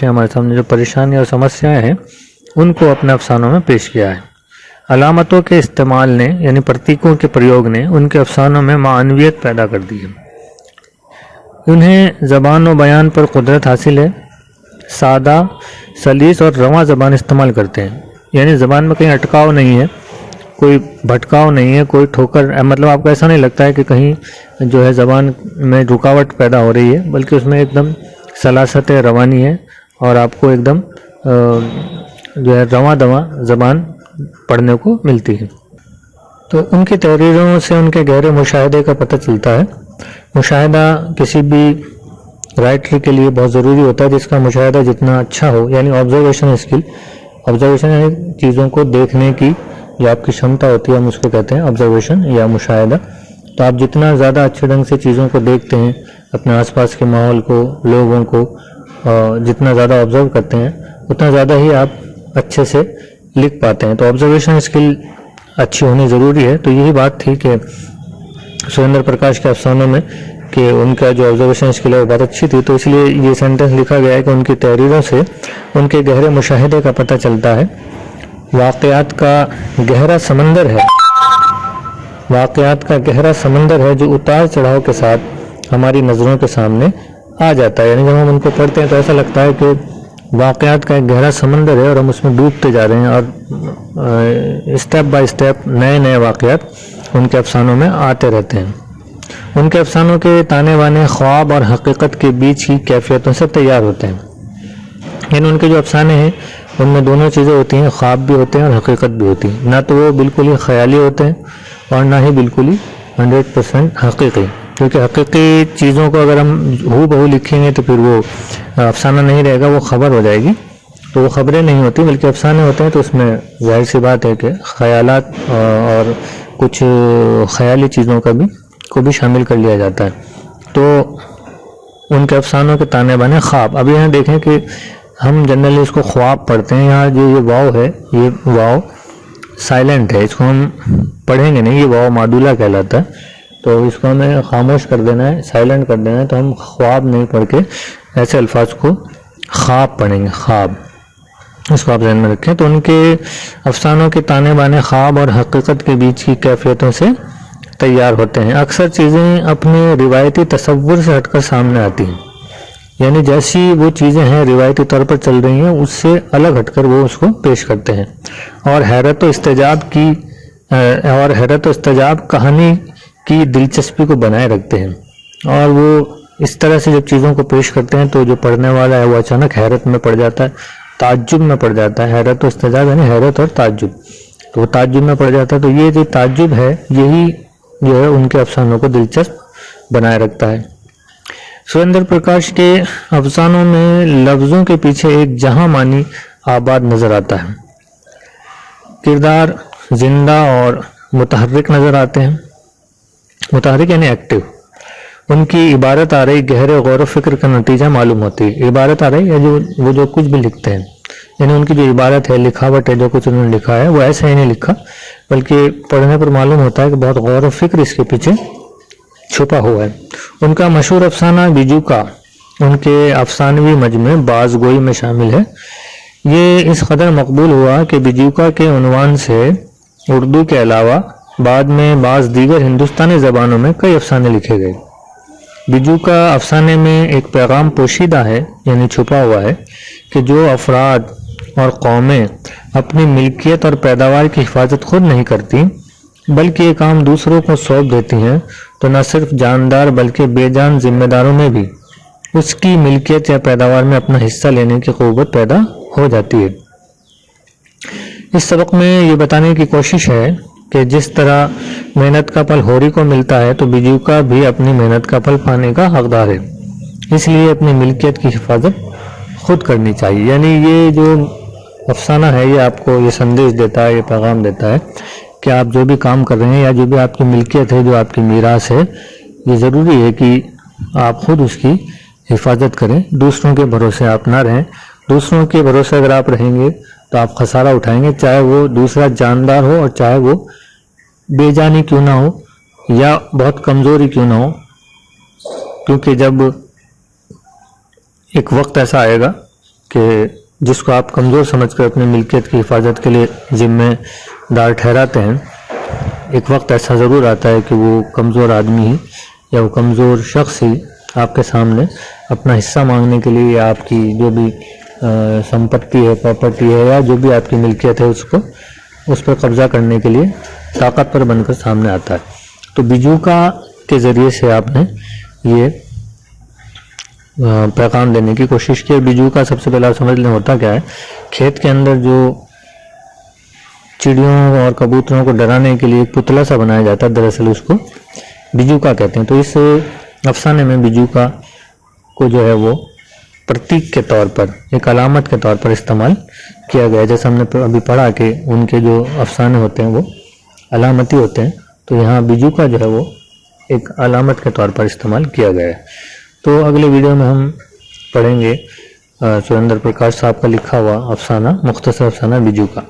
پیش ہے ہمارے سامنے، جو پریشانی اور سمسیایں ہیں ان کو اپنے افسانوں میں پیش کیا ہے۔ علامتوں کے استعمال نے یعنی پرتیکوں کے پریوگ نے ان کے افسانوں میں معنویت پیدا کر دی ہے۔ انہیں زبان و بیان پر قدرت حاصل ہے، سادہ، سلیس اور رواں زبان استعمال کرتے ہیں، یعنی زبان میں کہیں اٹکاؤ نہیں ہے، کوئی بھٹکاؤ نہیں ہے، کوئی ٹھوکر، مطلب آپ کو ایسا نہیں لگتا ہے کہ کہیں جو ہے زبان میں رکاوٹ پیدا ہو رہی ہے، بلکہ اس میں ایک دم سلاست روانی ہے اور آپ کو ایک دم جو ہے رواں دواں زبان پڑھنے کو ملتی ہے۔ تو ان کی تحریروں سے ان کے گہرے مشاہدے کا پتہ چلتا ہے۔ مشاہدہ کسی بھی رائٹر کے لیے بہت ضروری ہوتا ہے، جس کا مشاہدہ جتنا اچھا ہو، یعنی آبزرویشن اسکل، آبزرویشن یعنی چیزوں کو دیکھنے کی جو آپ کی شمتا ہوتی ہے، ہم اس کو کہتے ہیں آبزرویشن یا مشاہدہ۔ تو آپ جتنا زیادہ اچھے ڈھنگ سے چیزوں کو دیکھتے ہیں، اپنے آس پاس کے ماحول کو، لوگوں کو جتنا زیادہ آبزرو کرتے ہیں، اتنا زیادہ ہی آپ اچھے سے لکھ پاتے ہیں۔ تو آبزرویشن اسکل اچھی ہونی ضروری ہے۔ تو یہی بات تھی کہ سریندر پرکاش کے افسانوں میں کہ ان کا جو آبزرویشن اسکل ہے وہ بہت اچھی تھی، تو اس لیے یہ سینٹنس لکھا گیا ہے کہ ان کی تحریروں سے ان کے گہرے مشاہدے کا پتہ چلتا ہے۔ واقعات کا گہرا سمندر ہے، واقعات کا گہرا سمندر ہے جو اتار چڑھاؤ کے ساتھ ہماری نظروں کے سامنے آ جاتا ہے، یعنی جب ہم ان کو پڑھتے ہیں تو ایسا لگتا ہے کہ واقعات کا ایک گہرا سمندر ہے اور ہم اس میں ڈوبتے جا رہے ہیں، اور اسٹیپ بائی اسٹیپ نئے نئے واقعات ان کے افسانوں میں آتے رہتے ہیں۔ ان کے افسانوں کے تانے بانے خواب اور حقیقت کے بیچ کی کیفیتوں سے تیار ہوتے ہیں، یعنی ان کے جو افسانے ہیں ان میں دونوں چیزیں ہوتی ہیں، خواب بھی ہوتے ہیں اور حقیقت بھی ہوتی ہے، نہ تو وہ بالکل ہی خیالی ہوتے ہیں اور نہ ہی بالکل ہی 100% حقیقی، کیونکہ حقیقی چیزوں کو اگر ہم ہو بہو لکھیں گے تو پھر وہ افسانہ نہیں رہے گا، وہ خبر ہو جائے گی، تو وہ خبریں نہیں ہوتی بلکہ افسانے ہوتے ہیں۔ تو اس میں ظاہر سی بات ہے کہ خیالات اور کچھ خیالی چیزوں کو بھی شامل کر لیا جاتا ہے۔ تو ان کے افسانوں کے تانے بانے خواب، اب یہاں دیکھیں کہ ہم جنرلی اس کو خواب پڑھتے ہیں، یہاں جو یہ واو ہے، یہ واو سائلنٹ ہے، اس کو ہم پڑھیں گے نہیں، یہ واو مادولا کہلاتا ہے، تو اس کو ہمیں خاموش کر دینا ہے، سائلنٹ کر دینا ہے، تو ہم خواب نہیں پڑھ کے ایسے الفاظ کو خواب پڑھیں گے، خواب، اس کو آپ ذہن میں رکھیں۔ تو ان کے افسانوں کے تانے بانے خواب اور حقیقت کے بیچ کی کیفیتوں سے تیار ہوتے ہیں۔ اکثر چیزیں اپنے روایتی تصور سے ہٹ کر سامنے آتی ہیں، یعنی جیسی وہ چیزیں ہیں روایتی طور پر چل رہی ہیں اس سے الگ ہٹ کر وہ اس کو پیش کرتے ہیں، اور حیرت و استعجاب کہانی کی دلچسپی کو بنائے رکھتے ہیں، اور وہ اس طرح سے جب چیزوں کو پیش کرتے ہیں تو جو پڑھنے والا ہے وہ اچانک حیرت میں پڑ جاتا ہے، تعجب میں پڑ جاتا ہے۔ حیرت و استعجاب یعنی حیرت اور تعجب، تو وہ تعجب میں پڑ جاتا ہے۔ تو یہ جو تعجب ہے یہی جو ہے ان کے افسانوں کو دلچسپ بنائے رکھتا ہے۔ سریندر پرکاش کے افسانوں میں لفظوں کے پیچھے ایک جہاں مانی آباد نظر آتا ہے، کردار زندہ اور متحرک نظر آتے ہیں، متحرک یعنی ایکٹیو، ان کی عبارت آ رہی گہرے غور و فکر کا نتیجہ معلوم ہوتی ہے۔ عبارت آ رہی ہے وہ جو کچھ بھی لکھتے ہیں، یعنی ان کی جو عبارت ہے، لکھاوٹ ہے، جو کچھ انہوں نے لکھا ہے وہ ایسے ہی نہیں لکھا، بلکہ پڑھنے پر معلوم ہوتا ہے کہ بہت غور و فکر اس کے پیچھے چھپا ہوا ہے۔ ان کا مشہور افسانہ بیجوکا ان کے افسانوی مجموعے باز گوئی میں شامل ہے۔ یہ اس قدر مقبول ہوا کہ بیجوکا کے عنوان سے اردو کے علاوہ بعد میں بعض دیگر ہندوستانی زبانوں میں کئی افسانے لکھے گئے۔ بیجوکا افسانے میں ایک پیغام پوشیدہ ہے، یعنی چھپا ہوا ہے، کہ جو افراد اور قومیں اپنی ملکیت اور پیداوار کی حفاظت خود نہیں کرتی بلکہ یہ کام دوسروں کو سونپ دیتی ہیں، تو نہ صرف جاندار بلکہ بے جان ذمہ داروں میں بھی اس کی ملکیت یا پیداوار میں اپنا حصہ لینے کی قوت پیدا ہو جاتی ہے۔ اس سبق میں یہ بتانے کی کوشش ہے کہ جس طرح محنت کا پھل ہوری کو ملتا ہے تو بیجوکا بھی اپنی محنت کا پھل پانے کا حقدار ہے، اس لیے اپنی ملکیت کی حفاظت خود کرنی چاہیے۔ یعنی یہ جو افسانہ ہے یہ آپ کو یہ سندیش دیتا ہے، یہ پیغام دیتا ہے کہ آپ جو بھی کام کر رہے ہیں یا جو بھی آپ کی ملکیت ہے، جو آپ کی میراث ہے، یہ ضروری ہے کہ آپ خود اس کی حفاظت کریں، دوسروں کے بھروسے آپ نہ رہیں۔ دوسروں کے بھروسے اگر آپ رہیں گے تو آپ خسارہ اٹھائیں گے، چاہے وہ دوسرا جاندار ہو اور چاہے وہ بے جانی کیوں نہ ہو یا بہت کمزوری کیوں نہ ہو، کیونکہ جب ایک وقت ایسا آئے گا کہ جس کو آپ کمزور سمجھ کر اپنی ملکیت کی حفاظت کے لیے ذمہ دار ٹھہراتے ہیں، ایک وقت ایسا ضرور آتا ہے کہ وہ کمزور آدمی ہی یا وہ کمزور شخص ہی آپ کے سامنے اپنا حصہ مانگنے کے لیے یا آپ کی جو بھی سمپتی ہے، پراپرٹی ہے، یا جو بھی آپ کی ملکیت ہے اس پر قبضہ کرنے کے لیے طاقتور بن کر سامنے آتا ہے۔ تو بیجوکا کے ذریعے سے آپ نے یہ پیغام دینے کی کوشش کی۔ بیجوکا سب سے پہلے آپ سمجھ لیں ہوتا کیا ہے۔ کھیت کے اندر جو چڑیوں اور کبوتروں کو ڈرانے کے لیے ایک پتلا سا بنایا جاتا ہے، دراصل اس کو بیجوکا کہتے ہیں۔ تو اس افسانے میں بیجوکا کو جو ہے وہ پرتیک کے طور پر، ایک علامت کے طور پر استعمال کیا گیا ہے۔ جیسا ہم نے ابھی پڑھا کہ ان کے جو افسانے ہوتے ہیں وہ علامتی ہوتے ہیں، تو یہاں بیجوکا جو ہے وہ ایک علامت کے طور پر استعمال کیا گیا ہے۔ تو اگلے ویڈیو میں ہم پڑھیں گے سریندر پرکاش صاحب کا لکھا ہوا افسانہ، مختصر افسانہ بیجوکا۔